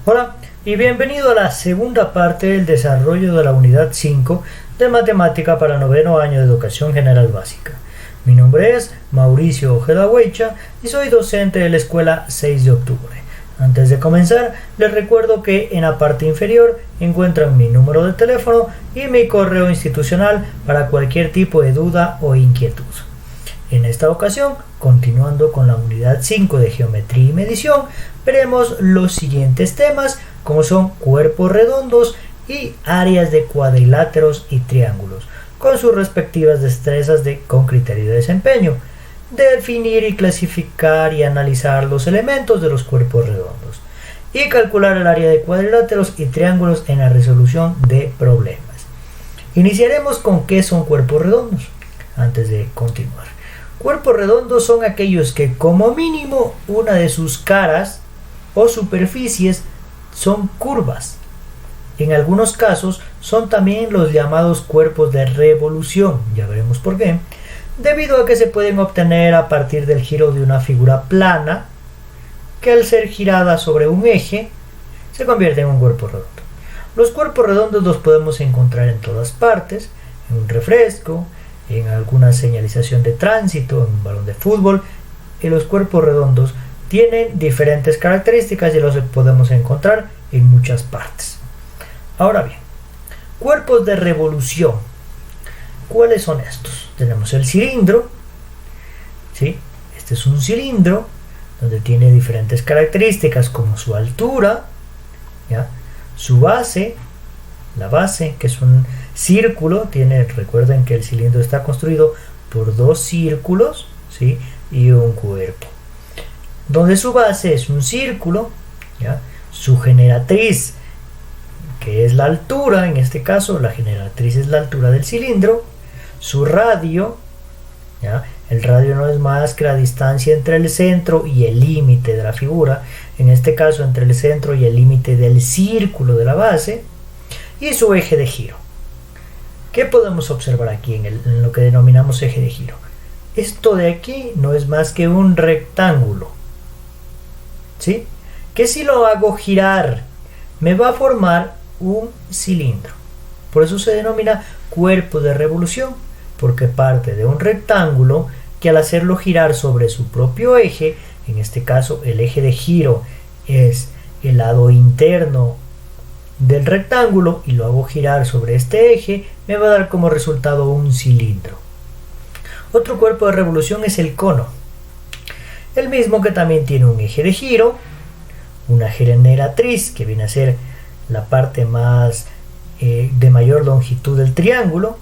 Hola y bienvenido a la segunda parte del desarrollo de la unidad 5 de Matemática para noveno año de Educación General Básica. Mi nombre es Mauricio Ojeda Huecha y soy docente de la Escuela 6 de Octubre. Antes de comenzar, les recuerdo que en la parte inferior encuentran mi número de teléfono y mi correo institucional para cualquier tipo de duda o inquietud. En esta ocasión, continuando con la unidad 5 de Geometría y Medición, veremos los siguientes temas, como son cuerpos redondos y áreas de cuadriláteros y triángulos, con sus respectivas destrezas con criterio de desempeño. Definir y clasificar y analizar los elementos de los cuerpos redondos y calcular el área de cuadriláteros y triángulos en la resolución de problemas. Iniciaremos con qué son cuerpos redondos, antes de continuar. Cuerpos redondos son aquellos que como mínimo una de sus caras o superficies son curvas. En algunos casos son también los llamados cuerpos de revolución, ya veremos por qué, debido a que se pueden obtener a partir del giro de una figura plana que al ser girada sobre un eje se convierte en un cuerpo redondo. Los cuerpos redondos los podemos encontrar en todas partes, en un refresco, en alguna señalización de tránsito, en un balón de fútbol, y los cuerpos redondos tienen diferentes características y los podemos encontrar en muchas partes. Ahora bien, cuerpos de revolución. ¿Cuáles son estos? Tenemos el cilindro, ¿sí? Este es un cilindro donde tiene diferentes características como su altura, ¿ya? Su base, la base, que es un círculo, recuerden que el cilindro está construido por dos círculos, ¿sí? Y un cuerpo, donde su base es un círculo, ¿ya? Su generatriz, que es la altura, en este caso la generatriz es la altura del cilindro, su radio, ¿ya? El radio no es más que la distancia entre el centro y el límite de la figura, en este caso entre el centro y el límite del círculo de la base, y su eje de giro. ¿Qué podemos observar aquí en lo que denominamos eje de giro? Esto de aquí no es más que un rectángulo, ¿sí? Que si lo hago girar me va a formar un cilindro. Por eso se denomina cuerpo de revolución, porque parte de un rectángulo que al hacerlo girar sobre su propio eje, en este caso el eje de giro es el lado interno del rectángulo y lo hago girar sobre este eje, me va a dar como resultado un cilindro. Otro cuerpo de revolución es el cono, el mismo que también tiene un eje de giro, una generatriz que viene a ser la parte más de mayor longitud del triángulo,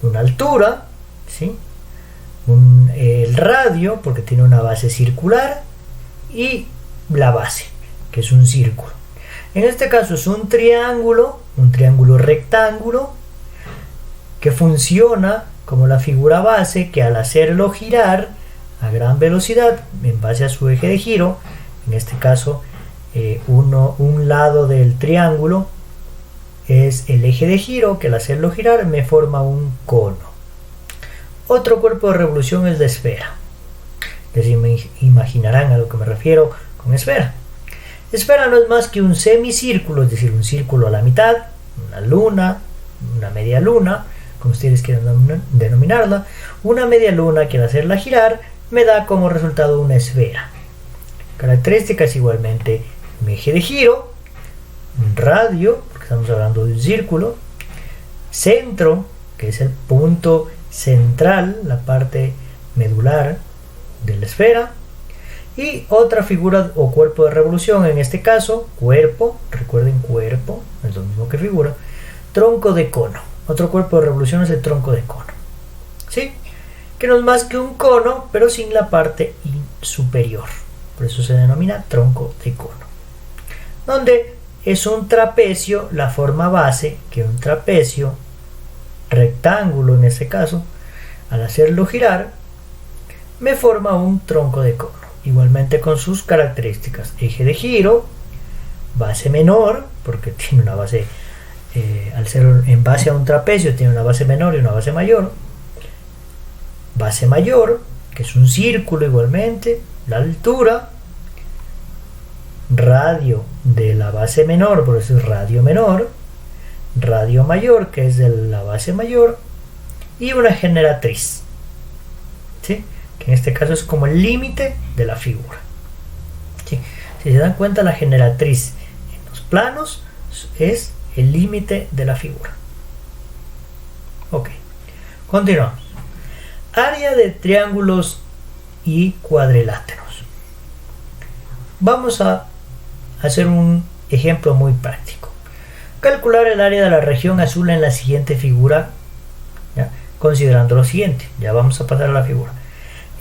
una altura, ¿sí? El radio, porque tiene una base circular, y la base, que es un círculo. En este caso es un triángulo rectángulo, que funciona como la figura base, que al hacerlo girar a gran velocidad en base a su eje de giro, en este caso un lado del triángulo es el eje de giro, que al hacerlo girar me forma un cono. Otro cuerpo de revolución es la esfera. Les imaginarán a lo que me refiero con esfera. Esfera no es más que un semicírculo, es decir, un círculo a la mitad, una luna, una media luna, como ustedes quieran denominarla, una media luna que al hacerla girar me da como resultado una esfera. Características igualmente: un eje de giro, un radio, porque estamos hablando de un círculo, centro, que es el punto central, la parte medular de la esfera, y otra figura o cuerpo de revolución, en este caso cuerpo, recuerden, cuerpo es lo mismo que figura, tronco de cono. Otro cuerpo de revolución es el tronco de cono, ¿sí? Que no es más que un cono, pero sin la parte superior, por eso se denomina tronco de cono, donde es un trapecio la forma base, que un trapecio rectángulo en este caso, al hacerlo girar me forma un tronco de cono, igualmente con sus características: eje de giro, base menor, porque tiene una base, al ser en base a un trapecio tiene una base menor y una base mayor, base mayor, que es un círculo igualmente, la altura, radio de la base menor, por eso es radio menor, radio mayor, que es de la base mayor, y una generatriz, ¿sí? Que en este caso es como el límite de la figura, ¿sí? Si se dan cuenta, la generatriz en los planos es el límite de la figura. Ok, continuamos. Área de triángulos y cuadriláteros. Vamos a hacer un ejemplo muy práctico. Calcular el área de la región azul en la siguiente figura, ¿ya? Considerando lo siguiente. Ya vamos a pasar a la figura.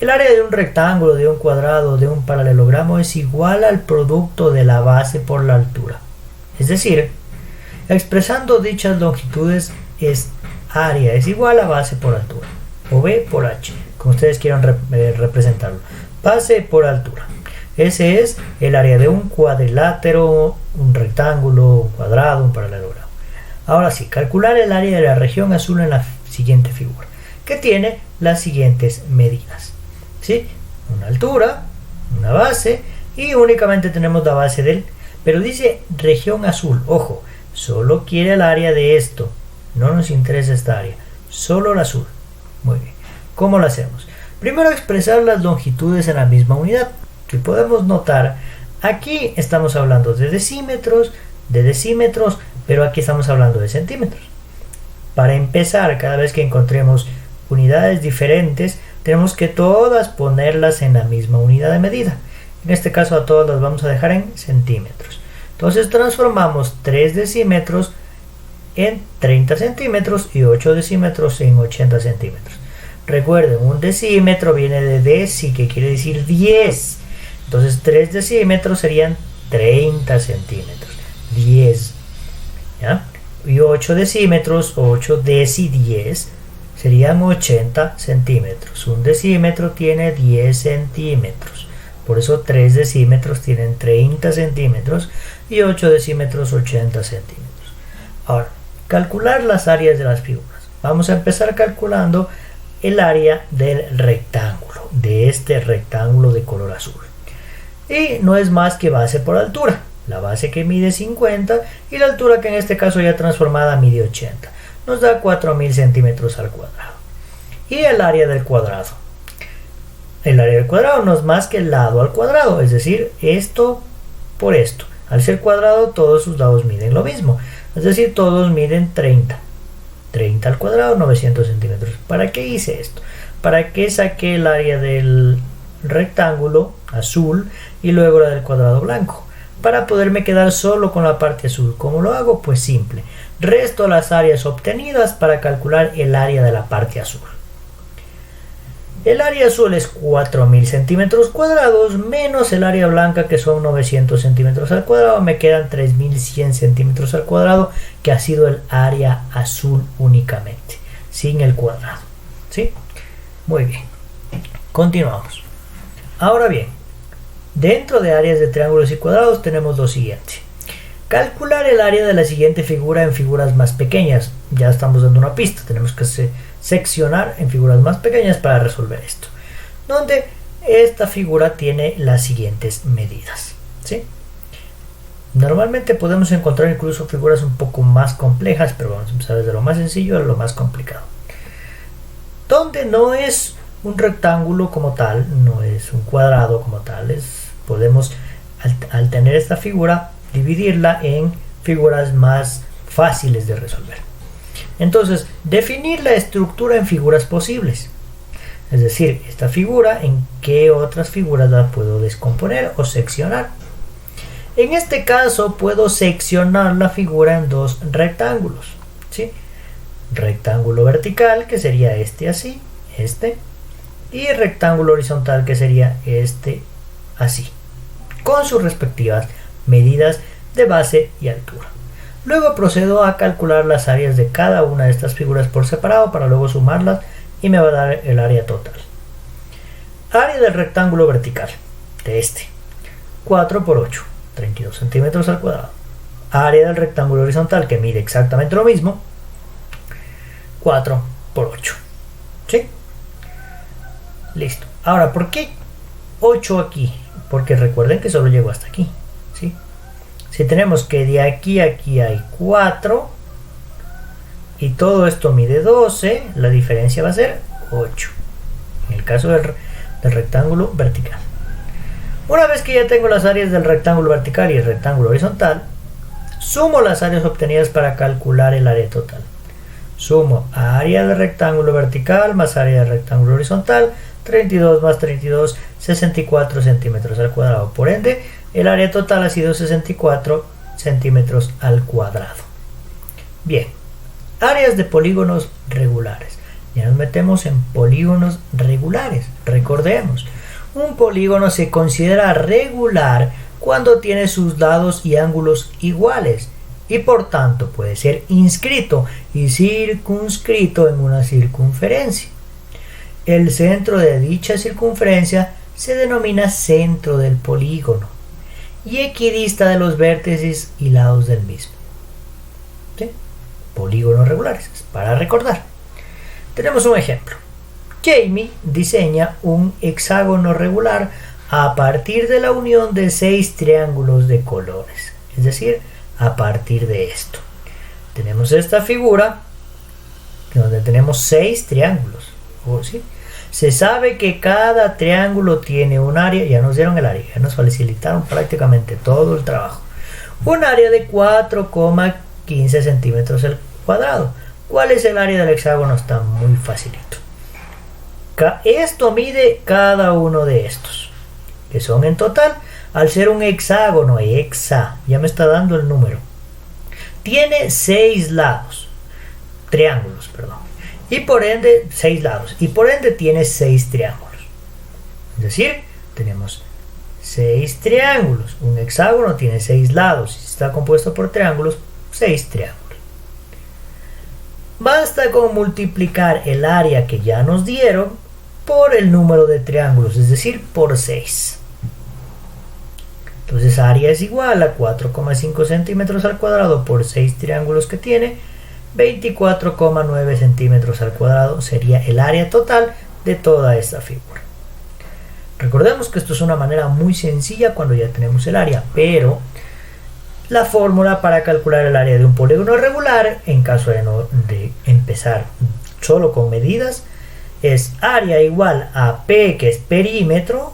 El área de un rectángulo, de un cuadrado, de un paralelogramo es igual al producto de la base por la altura. Es decir, expresando dichas longitudes, es área es igual a base por altura, o B por H, como ustedes quieran representarlo. Base por altura. Ese es el área de un cuadrilátero, un rectángulo, un cuadrado, un paralelogramo. Ahora sí, calcular el área de la región azul en la siguiente figura, que tiene las siguientes medidas, ¿sí? Una altura, una base, y únicamente tenemos la base del, pero dice región azul, ojo, solo quiere el área de esto, no nos interesa esta área, solo el azul. Muy bien, ¿cómo lo hacemos? Primero, expresar las longitudes en la misma unidad. Si podemos notar, aquí estamos hablando de decímetros, pero aquí estamos hablando de centímetros. Para empezar, cada vez que encontremos unidades diferentes, tenemos que todas ponerlas en la misma unidad de medida. En este caso a todas las vamos a dejar en centímetros. Entonces transformamos 3 decímetros en 30 centímetros y 8 decímetros en 80 centímetros. Recuerden, un decímetro viene de deci, que quiere decir 10. Entonces 3 decímetros serían 30 centímetros. 10. ¿Ya? Y 8 decímetros, 8 deci 10, serían 80 centímetros. Un decímetro tiene 10 centímetros. Por eso 3 decímetros tienen 30 centímetros y 8 decímetros 80 centímetros. Ahora, calcular las áreas de las figuras. Vamos a empezar calculando el área del rectángulo, de este rectángulo de color azul. Y no es más que base por altura. La base que mide 50 y la altura que en este caso ya transformada mide 80. Nos da 4000 centímetros al cuadrado. Y el área del cuadrado. El área del cuadrado no es más que el lado al cuadrado, es decir, esto por esto. Al ser cuadrado, todos sus lados miden lo mismo. Es decir, todos miden 30. 30 al cuadrado, 900 centímetros. ¿Para qué hice esto? ¿Para qué saqué el área del rectángulo azul y luego la del cuadrado blanco? Para poderme quedar solo con la parte azul. ¿Cómo lo hago? Pues simple. Resto las áreas obtenidas para calcular el área de la parte azul. El área azul es 4000 centímetros cuadrados menos el área blanca, que son 900 centímetros al cuadrado. Me quedan 3100 centímetros al cuadrado, que ha sido el área azul únicamente, sin el cuadrado. ¿Sí? Muy bien. Continuamos. Ahora bien, dentro de áreas de triángulos y cuadrados tenemos lo siguiente. Calcular el área de la siguiente figura en figuras más pequeñas. Ya estamos dando una pista. Tenemos que seccionar en figuras más pequeñas para resolver esto. Donde esta figura tiene las siguientes medidas. ¿Sí? Normalmente podemos encontrar incluso figuras un poco más complejas, pero vamos a empezar desde lo más sencillo a lo más complicado. Donde no es un rectángulo como tal, no es un cuadrado como tal, podemos al tener esta figura dividirla en figuras más fáciles de resolver. Entonces, definir la estructura en figuras posibles, es decir, esta figura, en qué otras figuras la puedo descomponer o seccionar. En este caso puedo seccionar la figura en dos rectángulos, ¿sí? Rectángulo vertical, que sería este así, este, y rectángulo horizontal, que sería este así, con sus respectivas medidas de base y altura. Luego procedo a calcular las áreas de cada una de estas figuras por separado para luego sumarlas y me va a dar el área total. Área del rectángulo vertical, de este, 4 por 8, 32 centímetros al cuadrado. Área del rectángulo horizontal, que mide exactamente lo mismo, 4 por 8. ¿Sí? Listo. Ahora, ¿por qué 8 aquí? Porque recuerden que solo llego hasta aquí. ¿Sí? Si tenemos que de aquí a aquí hay 4 y todo esto mide 12, la diferencia va a ser 8. En el caso del rectángulo vertical. Una vez que ya tengo las áreas del rectángulo vertical y el rectángulo horizontal, sumo las áreas obtenidas para calcular el área total. Sumo área del rectángulo vertical más área del rectángulo horizontal, 32 más 32, 64 centímetros al cuadrado. Por ende, el área total ha sido 64 centímetros al cuadrado. Bien, áreas de polígonos regulares. Ya nos metemos en polígonos regulares. Recordemos, un polígono se considera regular cuando tiene sus lados y ángulos iguales y por tanto puede ser inscrito y circunscrito en una circunferencia. El centro de dicha circunferencia se denomina centro del polígono y equidista de los vértices y lados del mismo. ¿Sí? Polígonos regulares, para recordar. Tenemos un ejemplo. Jamie diseña un hexágono regular a partir de la unión de 6 triángulos de colores, es decir, a partir de esto. Tenemos esta figura donde tenemos 6 triángulos. ¿Sí? Se sabe que cada triángulo tiene un área, ya nos dieron el área, ya nos facilitaron prácticamente todo el trabajo. Un área de 4,15 centímetros al cuadrado. ¿Cuál es el área del hexágono? Está muy facilito. Esto mide cada uno de estos, que son en total, al ser un hexágono, ya me está dando el número, tiene 6 lados, triángulos, perdón, y por ende 6 lados, y por ende tiene 6 triángulos. Es decir, tenemos 6 triángulos. Un hexágono tiene 6 lados, y está compuesto por triángulos, 6 triángulos. Basta con multiplicar el área que ya nos dieron por el número de triángulos, es decir, por 6. Entonces área es igual a 4,5 centímetros al cuadrado por 6 triángulos que tiene, 24,9 centímetros al cuadrado sería el área total de toda esta figura. Recordemos que esto es una manera muy sencilla cuando ya tenemos el área, pero la fórmula para calcular el área de un polígono regular, en caso de empezar solo con medidas, es área igual a P, que es perímetro,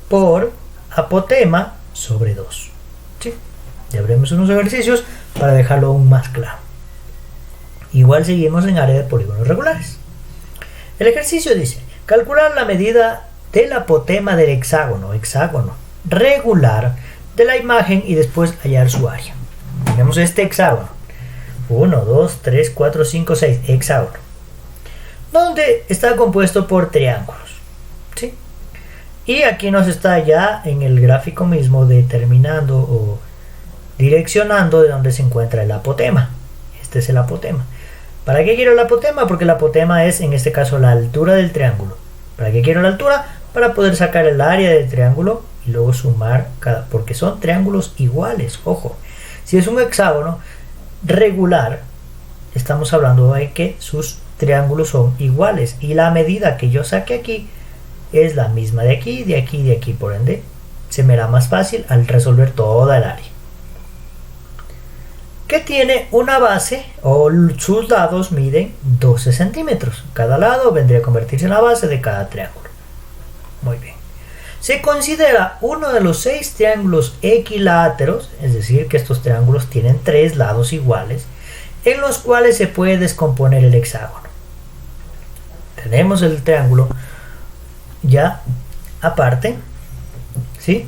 por apotema sobre 2. ¿Sí? Ya veremos unos ejercicios para dejarlo aún más claro. Igual seguimos en área de polígonos regulares. El ejercicio dice, calcular la medida del apotema del hexágono regular de la imagen y después hallar su área. Tenemos este hexágono. 1, 2, 3, 4, 5, 6, hexágono. Donde está compuesto por triángulos. ¿Sí? Y aquí nos está ya en el gráfico mismo determinando o direccionando de dónde se encuentra el apotema. Este es el apotema. ¿Para qué quiero el apotema? Porque el apotema es en este caso la altura del triángulo. ¿Para qué quiero la altura? Para poder sacar el área del triángulo y luego sumar porque son triángulos iguales. Ojo, si es un hexágono regular, estamos hablando de que sus triángulos son iguales y la medida que yo saque aquí es la misma de aquí, de aquí, de aquí. Por ende, se me hará más fácil al resolver toda el área. Que tiene una base o sus lados miden 12 centímetros. Cada lado vendría a convertirse en la base de cada triángulo. Muy bien. Se considera uno de los 6 triángulos equiláteros, es decir, que estos triángulos tienen 3 lados iguales, en los cuales se puede descomponer el hexágono. Tenemos el triángulo ya aparte, ¿sí?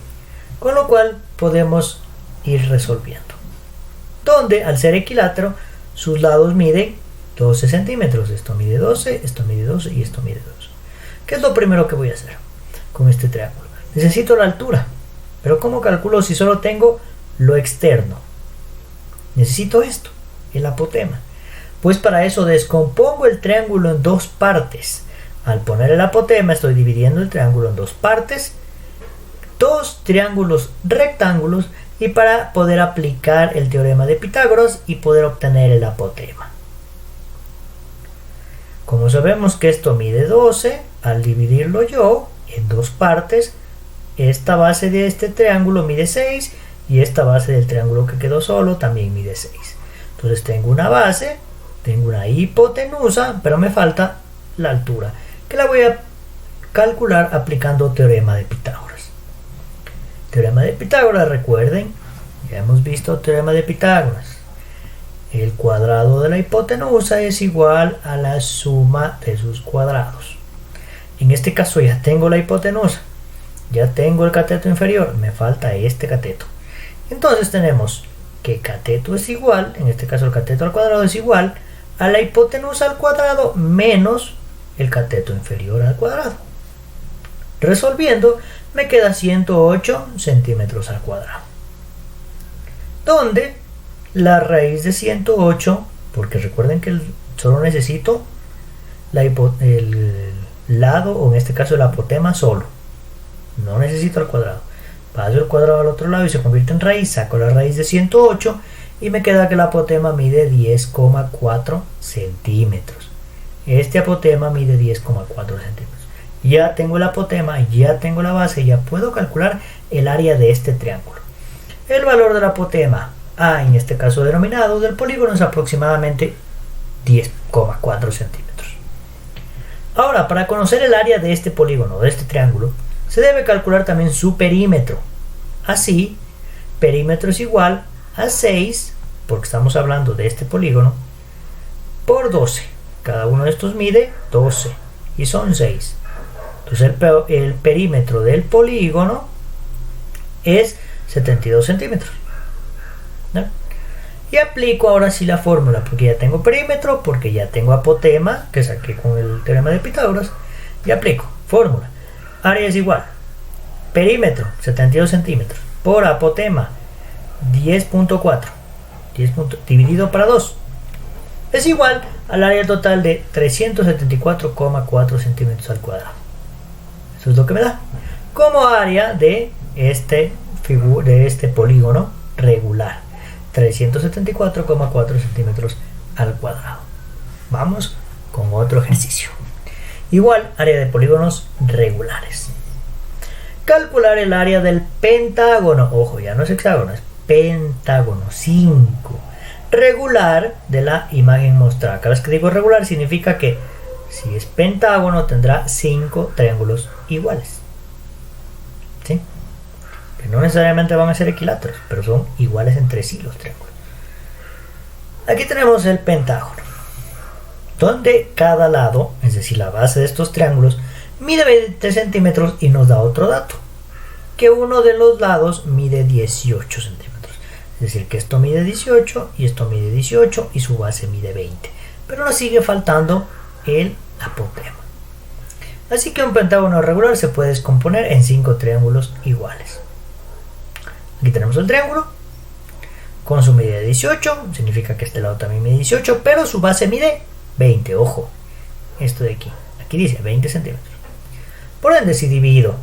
Con lo cual podemos ir resolviendo. Donde al ser equilátero, sus lados miden 12 centímetros. Esto mide 12, esto mide 12 y esto mide 12. ¿Qué es lo primero que voy a hacer con este triángulo? Necesito la altura. Pero ¿cómo calculo si solo tengo lo externo? Necesito esto, el apotema. Pues para eso descompongo el triángulo en 2 partes. Al poner el apotema estoy dividiendo el triángulo en 2 partes, 2 triángulos rectángulos, y para poder aplicar el teorema de Pitágoras y poder obtener el apotema. Como sabemos que esto mide 12, al dividirlo yo en 2 partes, esta base de este triángulo mide 6 y esta base del triángulo que quedó solo también mide 6. Entonces tengo una base, tengo una hipotenusa, pero me falta la altura, que la voy a calcular aplicando teorema de Pitágoras. Teorema de Pitágoras, recuerden, ya hemos visto teorema de Pitágoras. El cuadrado de la hipotenusa es igual a la suma de sus cuadrados. En este caso ya tengo la hipotenusa, ya tengo el cateto inferior, me falta este cateto. Entonces tenemos que cateto es igual, en este caso el cateto al cuadrado es igual a la hipotenusa al cuadrado menos el cateto inferior al cuadrado. Resolviendo, me queda 108 centímetros al cuadrado. Donde la raíz de 108, porque recuerden que solo necesito el lado, o en este caso el apotema solo. No necesito el cuadrado. Paso el cuadrado al otro lado y se convierte en raíz. Saco la raíz de 108 y me queda que el apotema mide 10,4 centímetros. Este apotema mide 10,4 centímetros. Ya tengo el apotema, ya tengo la base, ya puedo calcular el área de este triángulo. El valor del apotema, A en este caso denominado, del polígono es aproximadamente 10,4 centímetros. Ahora, para conocer el área de este polígono, de este triángulo, se debe calcular también su perímetro. Así, perímetro es igual a 6, porque estamos hablando de este polígono, por 12. Cada uno de estos mide 12 y son 6. Entonces el perímetro del polígono es 72 centímetros. ¿No? Y aplico ahora sí la fórmula, porque ya tengo perímetro, porque ya tengo apotema, que saqué con el teorema de Pitágoras, y aplico fórmula. Área es igual, perímetro 72 centímetros, por apotema 10.4, dividido para 2, es igual al área total de 374,4 centímetros al cuadrado. Eso es lo que me da como área de este polígono regular, 374,4 centímetros al cuadrado. Vamos con otro ejercicio. Igual, área de polígonos regulares. Calcular el área del pentágono. Ojo, ya no es hexágono, es pentágono. 5. Regular de la imagen mostrada. Cada vez que digo regular significa que si es pentágono tendrá 5 triángulos iguales. ¿Sí? Que no necesariamente van a ser equiláteros, pero son iguales entre sí los triángulos. Aquí tenemos el pentágono, donde cada lado, es decir, la base de estos triángulos, mide 20 centímetros y nos da otro dato, que uno de los lados mide 18 centímetros. Es decir, que esto mide 18 y esto mide 18 y su base mide 20. Pero nos sigue faltando el apotema. Así que un pentágono regular se puede descomponer en 5 triángulos iguales. Aquí tenemos el triángulo con su medida de 18, significa que este lado también mide 18, pero su base mide 20, ojo, esto de aquí dice 20 centímetros. Por ende, si divido,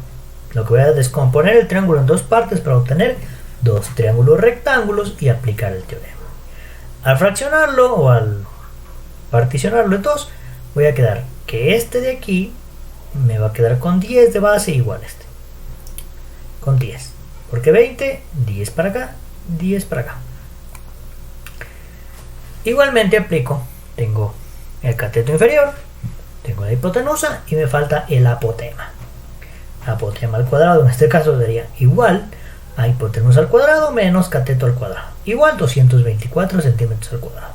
lo que voy a descomponer el triángulo en 2 partes para obtener 2 triángulos rectángulos y aplicar el teorema. Al fraccionarlo o al particionarlo en 2, voy a quedar que este de aquí me va a quedar con 10 de base igual a este, con 10, porque 20, 10 para acá, 10 para acá. Igualmente aplico, tengo el cateto inferior, tengo la hipotenusa y me falta el apotema. Apotema al cuadrado en este caso sería igual a hipotenusa al cuadrado menos cateto al cuadrado, igual 224 centímetros al cuadrado.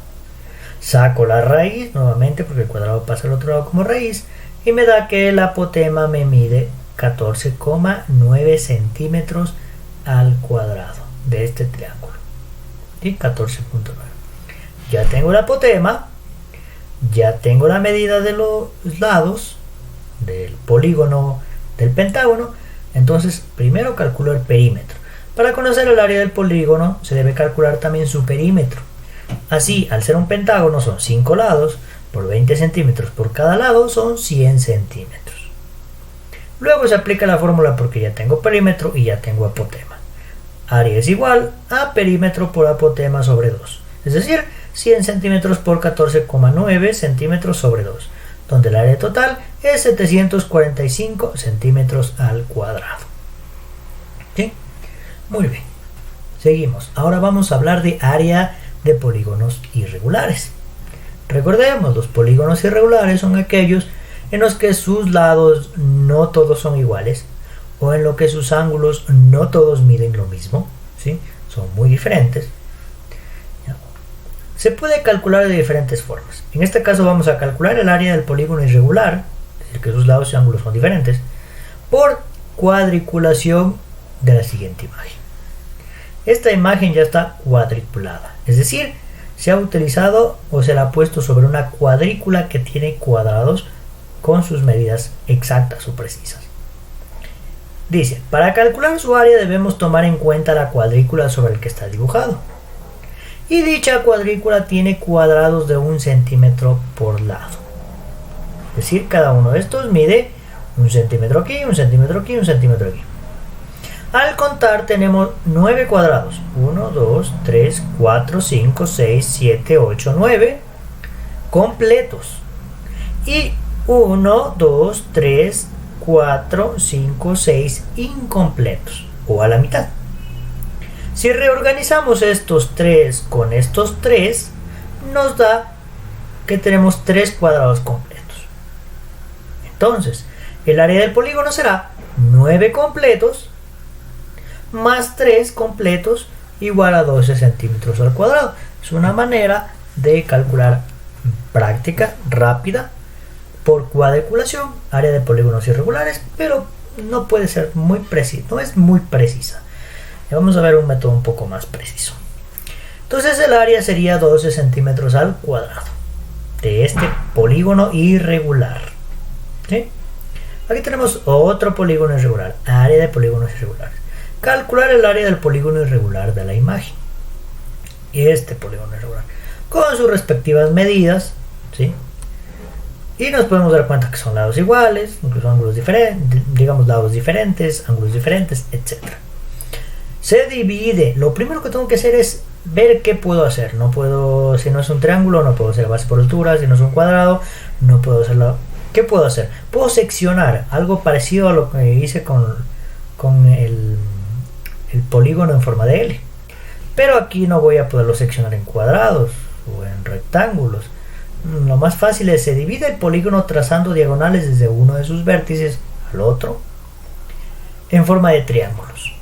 Saco la raíz nuevamente porque el cuadrado pasa al otro lado como raíz y me da que el apotema me mide 14,9 centímetros al cuadrado de este triángulo. ¿Sí? 14,9. Ya tengo el apotema, ya tengo la medida de los lados del polígono del pentágono. Entonces primero calculo el perímetro. Para conocer el área del polígono se debe calcular también su perímetro. Así, al ser un pentágono son 5 lados por 20 centímetros por cada lado, son 100 centímetros. Luego se aplica la fórmula porque ya tengo perímetro y ya tengo apotema. Área es igual a perímetro por apotema sobre 2, es decir, 100 centímetros por 14,9 centímetros sobre 2, donde el área total es 745 centímetros al cuadrado. ¿Sí? Muy bien. Seguimos. Ahora vamos a hablar de área de polígonos irregulares. Recordemos, los polígonos irregulares son aquellos en los que sus lados no todos son iguales o en los que sus ángulos no todos miden lo mismo, ¿sí? Son muy diferentes. Se puede calcular de diferentes formas. En este caso vamos a calcular el área del polígono irregular, es decir, que sus lados y ángulos son diferentes, por cuadriculación de la siguiente imagen. Esta imagen ya está cuadriculada, es decir, se ha utilizado o se la ha puesto sobre una cuadrícula que tiene cuadrados con sus medidas exactas o precisas. Dice, para calcular su área debemos tomar en cuenta la cuadrícula sobre la que está dibujado. Y dicha cuadrícula tiene cuadrados de 1 centímetro por lado. Es decir, cada uno de estos mide 1 centímetro aquí, 1 centímetro aquí, 1 centímetro aquí. Al contar tenemos 9 cuadrados. 1, 2, 3, 4, 5, 6, 7, 8, 9 completos. Y 1, 2, 3, 4, 5, 6 incompletos o a la mitad. Si reorganizamos estos 3 con estos 3, nos da que tenemos 3 cuadrados completos. Entonces, el área del polígono será 9 completos más 3 completos igual a 12 centímetros al cuadrado. Es una manera de calcular práctica, rápida, por cuadriculación, área de polígonos irregulares, pero no puede ser muy precisa, no es muy precisa. Vamos a ver un método un poco más preciso. Entonces el área sería 12 centímetros al cuadrado de este polígono irregular, ¿sí? Aquí tenemos otro polígono irregular, área de polígonos irregulares. Calcular el área del polígono irregular de la imagen. Este polígono irregular, con sus respectivas medidas, ¿sí? Y nos podemos dar cuenta que son lados iguales, incluso ángulos diferentes, digamos lados diferentes, ángulos diferentes, etc. Se divide. Lo primero que tengo que hacer es ver qué puedo hacer. No puedo, si no es un triángulo, no puedo hacer base por altura. Si no es un cuadrado, no puedo hacerlo. ¿Qué puedo hacer? Puedo seccionar, algo parecido a lo que hice con el polígono en forma de L. Pero aquí no voy a poderlo seccionar en cuadrados o en rectángulos. Lo más fácil es se divide el polígono trazando diagonales desde uno de sus vértices al otro en forma de triángulos.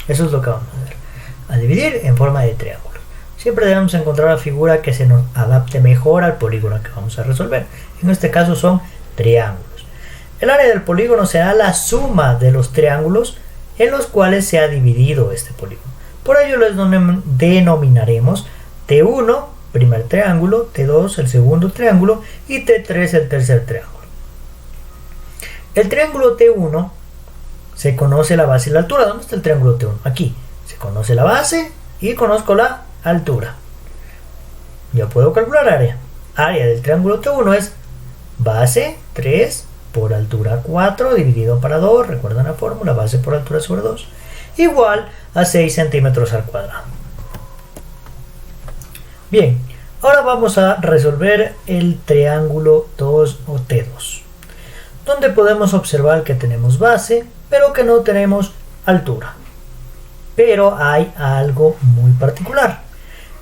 Eso es lo que vamos a hacer, a dividir en forma de triángulos. Siempre debemos encontrar la figura que se nos adapte mejor al polígono que vamos a resolver. En este caso son triángulos. El área del polígono será la suma de los triángulos en los cuales se ha dividido este polígono. Por ello les denominaremos T1, primer triángulo, T2, el segundo triángulo, y T3, el tercer triángulo. El triángulo T1 se conoce la base y la altura. ¿Dónde está el triángulo T1? Aquí. Se conoce la base y conozco la altura. Ya puedo calcular área. Área del triángulo T1 es base 3 por altura 4 dividido para 2. Recuerdan la fórmula, base por altura sobre 2. Igual a 6 centímetros al cuadrado. Bien, ahora vamos a resolver el triángulo 2 o T2, donde podemos observar que tenemos base, pero que no tenemos altura. Pero hay algo muy particular,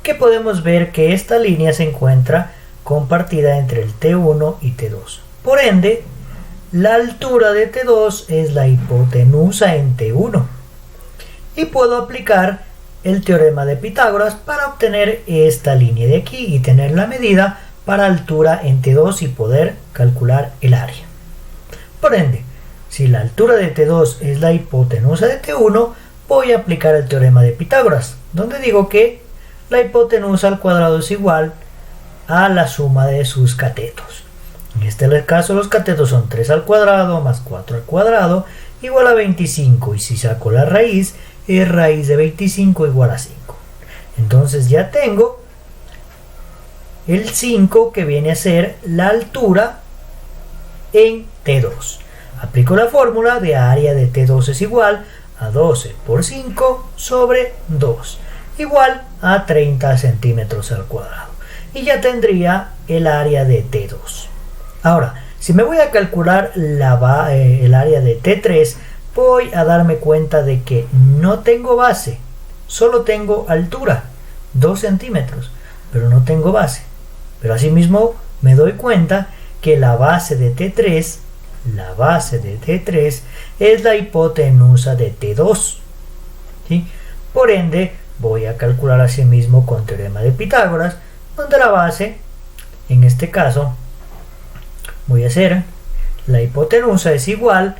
que podemos ver que esta línea se encuentra compartida entre el T1 y T2. Por ende, la altura de T2 es la hipotenusa en T1. Y puedo aplicar el teorema de Pitágoras para obtener esta línea de aquí y tener la medida para altura en T2 y poder calcular el área. Por ende, si la altura de T2 es la hipotenusa de T1, voy a aplicar el teorema de Pitágoras, donde digo que la hipotenusa al cuadrado es igual a la suma de sus catetos. En este caso los catetos son 3 al cuadrado más 4 al cuadrado igual a 25, y si saco la raíz, es raíz de 25 igual a 5. Entonces ya tengo el 5, que viene a ser la altura en T2. Aplico la fórmula de área de T2 es igual a 12 por 5 sobre 2, igual a 30 centímetros al cuadrado. Y ya tendría el área de T2. Ahora, si me voy a calcular el área de T3, voy a darme cuenta de que no tengo base, solo tengo altura, 2 centímetros, pero no tengo base. Pero asimismo me doy cuenta que la base de T3 es la hipotenusa de T2. ¿Sí? Por ende, voy a calcular asimismo con teorema de Pitágoras, donde la base, en este caso, voy a hacer la hipotenusa es igual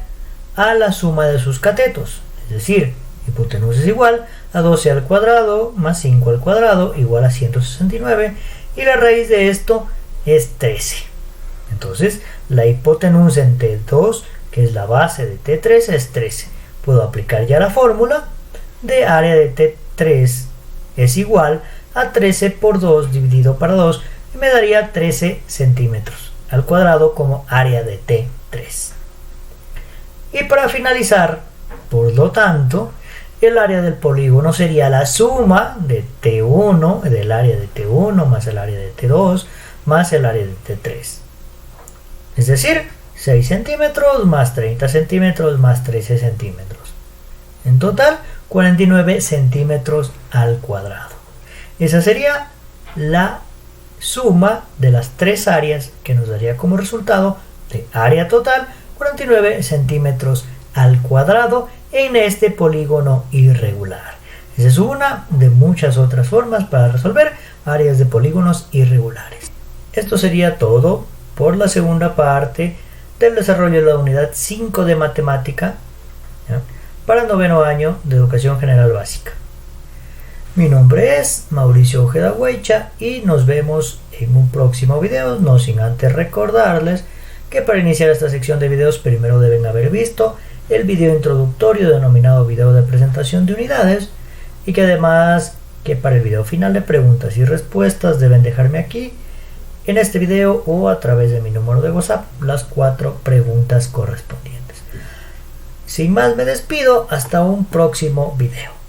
a la suma de sus catetos, es decir, hipotenusa es igual a 12 al cuadrado más 5 al cuadrado igual a 169 y la raíz de esto es 13. Entonces la hipotenusa en T2, que es la base de T3, es 13. Puedo aplicar ya la fórmula de área de T3 es igual a 13 por 2 dividido para 2 y me daría 13 centímetros al cuadrado como área de T3. Y para finalizar, por lo tanto, el área del polígono sería la suma de T1, del área de T1 más el área de T2 más el área de T3. Es decir, 6 centímetros más 30 centímetros más 13 centímetros. En total, 49 centímetros al cuadrado. Esa sería la suma de las tres áreas que nos daría como resultado de área total 49 centímetros al cuadrado en este polígono irregular. Esa es una de muchas otras formas para resolver áreas de polígonos irregulares. Esto sería todo por la segunda parte del desarrollo de la unidad 5 de matemática, ¿ya?, para el 9º año de educación general básica. Mi nombre es Mauricio Ojeda Huecha y nos vemos en un próximo video, no sin antes recordarles que para iniciar esta sección de videos primero deben haber visto el video introductorio denominado video de presentación de unidades y que además que para el video final de preguntas y respuestas deben dejarme aquí en este video o a través de mi número de WhatsApp las 4 preguntas correspondientes. Sin más me despido, hasta un próximo video.